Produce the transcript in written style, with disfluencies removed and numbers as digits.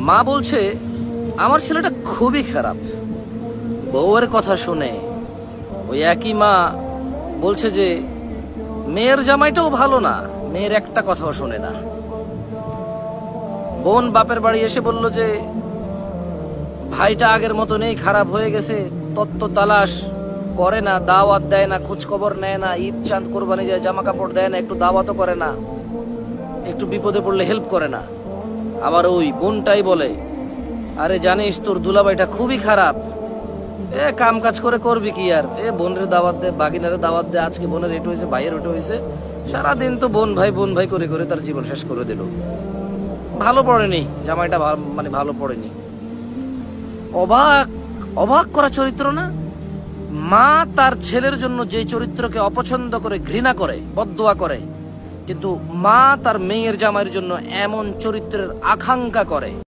মা বলছে আমার ছেলেটা খুবই খারাপ। বউয়ের কথা শুনে ওই একই মা বলছে যে মেয়ের জামাইটাও ভালো না, মেয়ের একটা কথাও শুনে না। বোন বাপের বাড়ি এসে বলল যে ভাইটা আগের মতো নেই, খারাপ হয়ে গেছে, তত্ত্ব তালাশ করে না, দাওয়াত দেয় না, খোঁজ খবর নেয় না, ঈদ চাঁদ কোরবানি যায় জামা কাপড় দেয় না, একটু দাওয়াতও করে না, একটু বিপদে পড়লে হেল্প করে না। আবার ওই বোনটাই বলে আরে জানিস তোর দুলাভাইটা খুবই খারাপ, কাম কাজ করে করবি কি আর, বোনের দাওয়াত দে, বাগিনারে দাওয়াত দে, আজকে বোনের এটো হয়েছে, ভাইয়ের ওটো হয়েছে, সারাদিন তো বোন ভাই করে করে তার জীবন শেষ করে দিল। ভালো পড়েনি জামাইটা, মানে ভালো পড়েনি। অবাক অবাক করা চরিত্র না? মা তার ছেলের জন্য যে চরিত্রকে অপছন্দ করে, ঘৃণা করে, বদদোয়া করে, কিন্তু মা তার মেয়ের জামাইয়ের জন্য এমন চরিত্রের আকাঙ্ক্ষা করে।